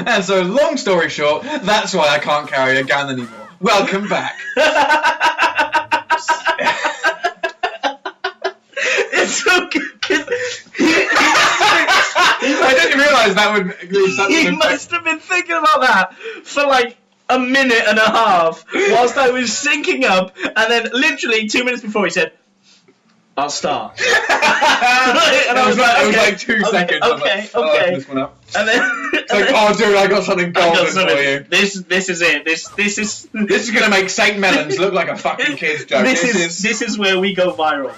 And so, long story short, that's why I can't carry a gun anymore. Welcome back. It's so good. I didn't realise that would leave such He an must have been thinking about that for like a minute and a half whilst I was syncing up, and then literally 2 minutes before he said, "I'll start." And I was like, it was like 2 seconds. Okay, I was like, okay. this one up. And then It's like, oh, dude, I got something golden for you. This is it. This is This is gonna make St. Melons look like a fucking kid's joke. This is where we go viral.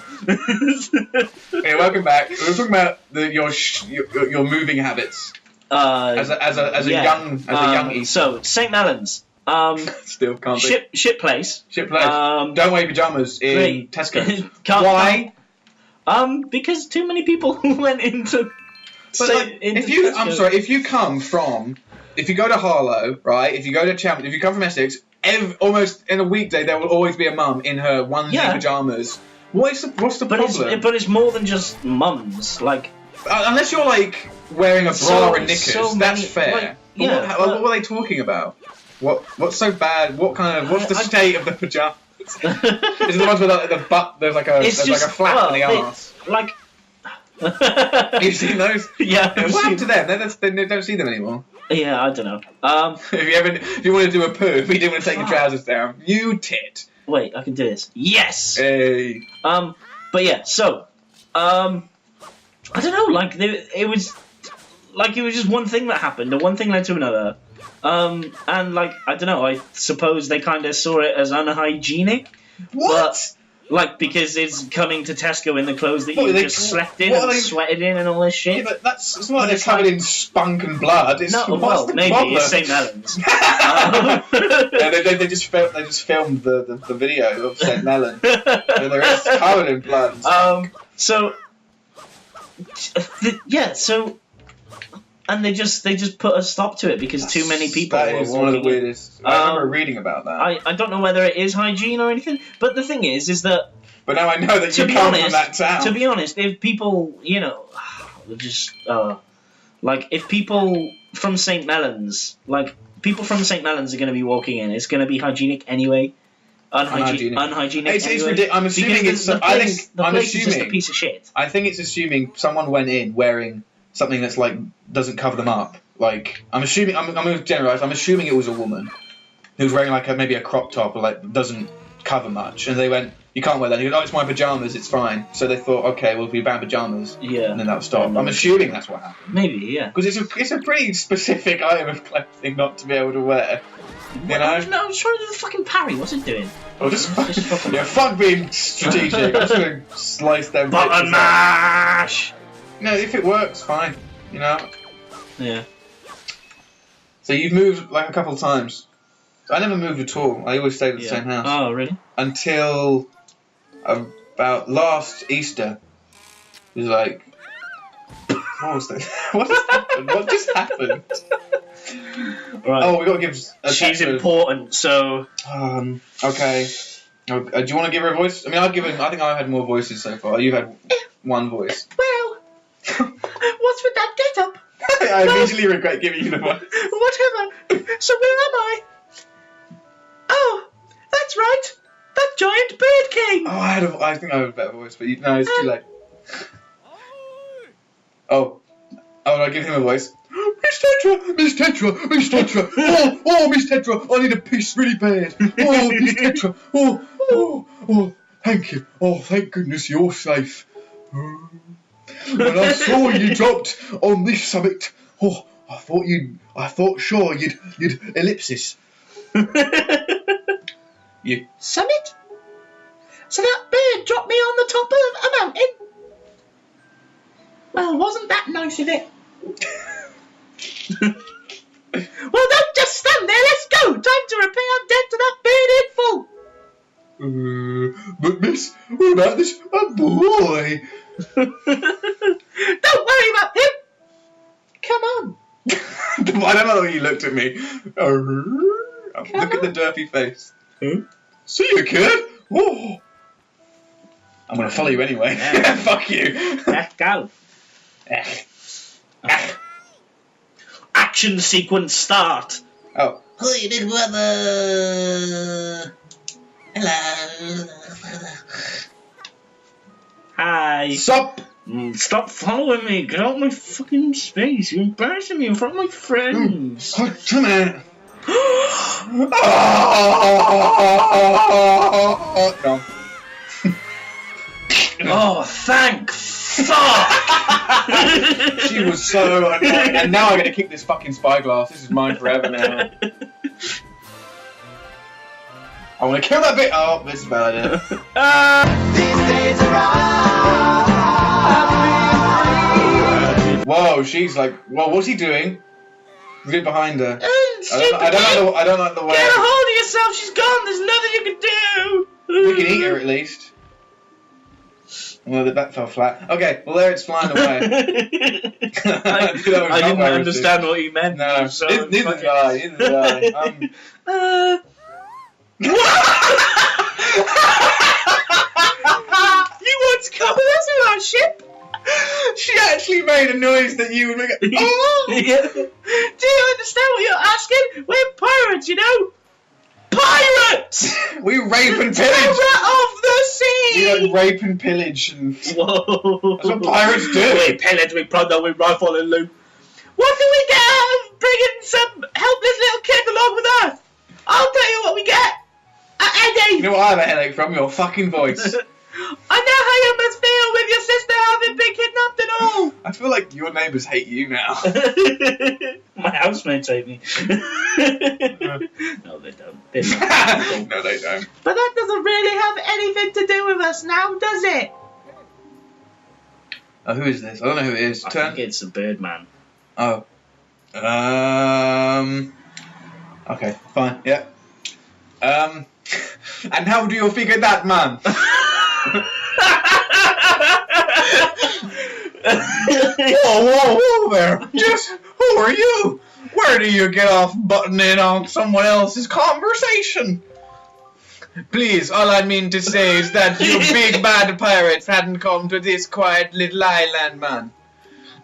Okay, welcome back. We were talking about your moving habits as a young East. So St. Melons. Still can't be. Shit place. Shit place. Don't wear pajamas in Tesco. Why? Because too many people went into. But like, if you go to Harlow, right? If you go to Chelmsford, if you come from Essex, almost in a weekday there will always be a mum in her onesie pajamas. What's the problem? But it's more than just mums. Like, unless you're like wearing a bra and knickers, that's fair. Like, what were they talking about? What's so bad? What's the state of the pajamas? Is it the ones with like, the butt? There's like a flap in the arse. Like. You've seen those? Yeah. What happened to them? They don't see them anymore. Yeah, I don't know. If you want to do a poo, but you didn't want to take your trousers down, you tit. Wait, I can do this. Yes. Hey. But yeah, so, I don't know. Like it was just one thing that happened, and one thing led to another. And like I don't know. I suppose they kind of saw it as unhygienic. What? But, like, because it's coming to Tesco in the clothes that you just slept in and sweated in and all this shit. Yeah, but it's not like they're covered in spunk and blood. It's, maybe it's St. Melons. They just filmed the video of St. Melon. And they're covered in blood. And they just put a stop to it because too many people were walking. That is one of the weirdest. I remember reading about that. I don't know whether it is hygiene or anything, but the thing is that. But now I know that you come from that town. To be honest, if people, like if people from St. Melons, are going to be walking in, it's going to be hygienic anyway. Unhygienic It's anyway. ridiculous. I'm assuming it's. The place is just a piece of shit. I think it's assuming someone went in wearing something that's like doesn't cover them up. Like I'm assuming I'm going to generalize. I'm assuming it was a woman who was wearing like maybe a crop top or like doesn't cover much, and they went, "You can't wear that." And he goes, "Oh, it's my pajamas. It's fine." So they thought, "Okay, we'll be banned pajamas." Yeah. And then that would stop. I'm assuming that's what happened. Maybe, yeah. Because it's a pretty specific item of clothing not to be able to wear. You know? No, I'm trying to do the fucking parry. What's it doing? Oh, fuck being strategic. I'm just going to slice them. Button mash. No, if it works, fine. You know. Yeah. So you've moved like a couple of times. I never moved at all. I always stayed at the same house. Oh, really? Until about last Easter. It was like, what was that? What just happened? What just happened? Right. Oh, we got to give. She's important, so. Okay. Do you want to give her a voice? I mean, I think I've had more voices so far. You've had one voice. Well, what's with that get-up? I immediately regret giving you the voice. Whatever. So where am I? Oh, that's right. That giant bird king. Oh, I think I had a better voice, but no, it's too late. Oh, I give him a voice. Miss Tetra! Miss Tetra! Miss Tetra! Oh, Miss Tetra! I need a piece really bad. Oh, Miss Tetra! Oh, thank you. Oh, thank goodness you're safe. When I saw you dropped on this summit, oh, I thought sure you'd ellipsis. You Summit? So that bird dropped me on the top of a mountain? Well, wasn't that nice of it? Well, don't just stand there, let's go! Time to repay our debt to that bird in full! But miss, what about this boy? Don't worry about him! Come on! I don't know why you looked at me. Look at the derpy face. Huh? See you, kid! Oh. I'm going to follow you anyway. Yeah. Fuck you. Let's go. action sequence start. Oh. Hi, big brother. Hello. Hi. Stop! Stop following me. Get out of my fucking space. You're embarrassing me in front of my friends. Oh, come on. No. Oh, thank fuck! She was so annoying. And now I get to keep this fucking spyglass. This is mine forever now. I want to kill that bit. Oh, this is a bad idea. These days are Whoa, she's like, whoa, what's he doing? He's right behind her. I don't like the way. Get a hold of yourself. She's gone. There's nothing you can do. We can eat her at least. Well, the bat fell flat. Okay, well there it's flying away. I didn't understand what you meant. No, So neither did I. Neither did I. You want to come with us on our ship? She actually made a noise that you would make. Oh! Yeah. Do you understand what you're asking? We're pirates, you know. Pirates! We rape and Terror pillage. of the sea. We like rape and pillage. And Whoa! that's what pirates do. We pillage, we plunder, we rifle and loot. What do we get out of bringing some helpless little kid along with us? I'll tell you what we get. A headache. You know what I have a headache from? Your fucking voice. I know how you must feel with your sister having been kidnapped and all. I feel like your neighbours hate you now. My housemates hate me. No, they don't. No, they don't. But that doesn't really have anything to do with us now, does it? Oh, who is this? I don't know who it is. I think it's the Birdman. Oh. Okay, fine. Yeah. And how do you figure that, man? Whoa there. Just, who are you? Where do you get off butting in on someone else's conversation? Please, all I mean to say is that you big bad pirates hadn't come to this quiet little island, man.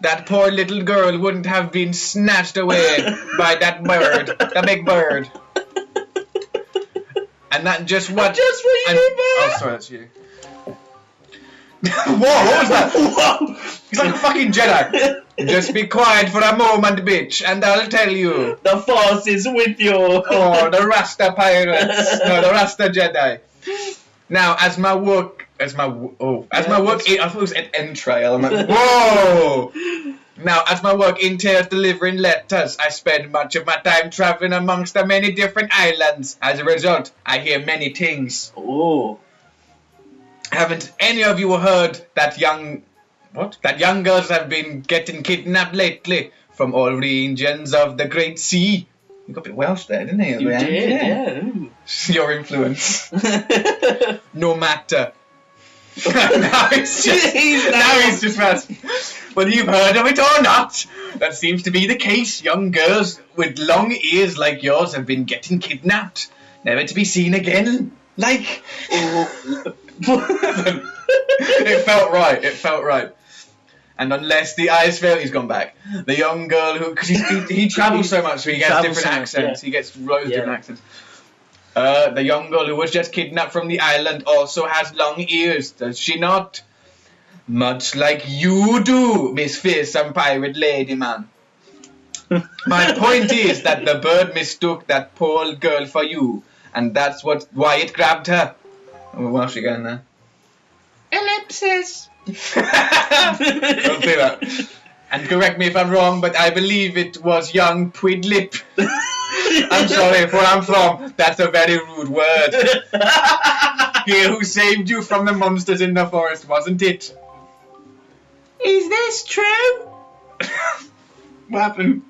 That poor little girl wouldn't have been snatched away by that bird, the big bird. And that just what? Just for you, man. Oh, sorry, that's you. Whoa, what was that? Whoa! He's like a fucking Jedi. Just be quiet for a moment, bitch, and I'll tell you. The Force is with you. Oh, the Rasta pirates. No, the Rasta Jedi. Now, as my work, I thought it was an entrail. I'm like, whoa! Now, as my work entails delivering letters, I spend much of my time traveling amongst the many different islands. As a result, I hear many things. Oh. Haven't any of you heard that young girls have been getting kidnapped lately from all regions of the Great Sea? You got a bit Welsh there, didn't you? You did, yeah. Your influence. No matter. now he's just fast. Whether you've heard of it or not, that seems to be the case. Young girls with long ears like yours have been getting kidnapped, never to be seen again. Like, it felt right. It felt right. And unless the Ice Fairy's gone back, the young girl who, because he travels so much, so he gets different accents. Yeah. He gets loads of different accents. The young girl who was just kidnapped from the island also has long ears, does she not? Much like you do, Miss Fearsome Pirate Lady Man. My point is that the bird mistook that poor girl for you, and that's why it grabbed her. Oh, what else you going there? Ellipsis. Don't say that. And correct me if I'm wrong, but I believe it was young Twidlip. I'm sorry, where I'm from, that's a very rude word. He who saved you from the monsters in the forest, wasn't it? Is this true? What happened?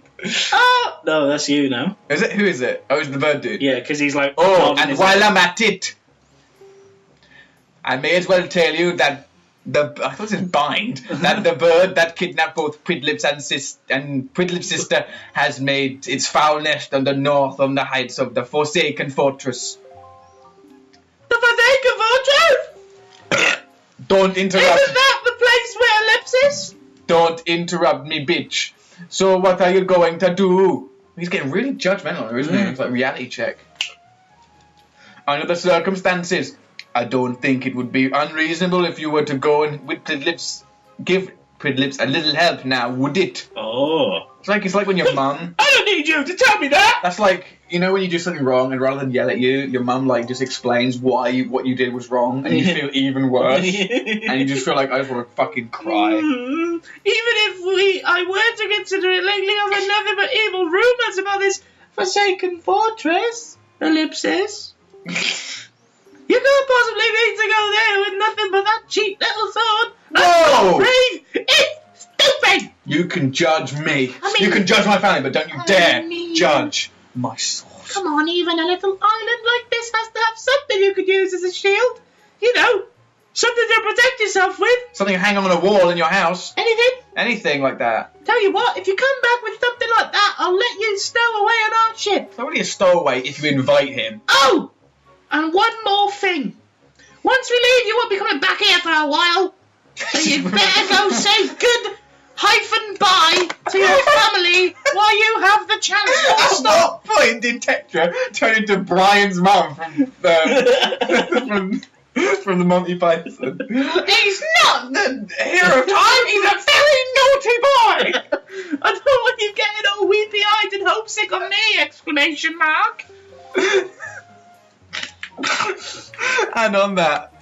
Oh! No, that's you now. Is it? Who is it? Oh, it's the bird dude. Yeah, because he's like... Oh, and while I'm at it, I may as well tell you that I thought it was bind, that the bird that kidnapped both Quidlip's and Quidlip's sister has made its foul nest on the north on the heights of the Forsaken Fortress. The Forsaken Fortress? Don't interrupt. Isn't that the place where Ellipsis? Don't interrupt me, bitch. So what are you going to do? He's getting really judgmental, isn't he? It's like reality check. Under the circumstances, I don't think it would be unreasonable if you were to go and with Pridlips, give Pridlips a little help now, would it? Oh. It's like when your mum. I don't need you to tell me that! That's like, you know when you do something wrong and rather than yell at you, your mum like just explains what you did was wrong and you feel even worse. And you just feel like I just want to fucking cry. Even if I were to consider it lately, I've heard nothing but evil rumours about this forsaken fortress. Ellipsis. You can't possibly mean to go there with nothing but that cheap little sword. Whoa! Brave. It's stupid! You can judge me. I mean- you can judge my family, but don't you I dare mean- judge my sword. Come on, even a little island like this has to have something you could use as a shield. You know, something to protect yourself with. Something you hang on a wall in your house. Anything? Anything like that. Tell you what, if you come back with something like that, I'll let you stow away on our ship. It's already a stowaway if you invite him. Oh! And one more thing. Once we leave, you won't be coming back here for a while. So you better go say good bye to your family while you have the chance to At stop. what point did Tetra turn into Brian's mum from the Monty Python? He's not the hero of time, he's a very naughty boy! I don't want you getting all weepy-eyed and homesick on me! Exclamation mark. And on that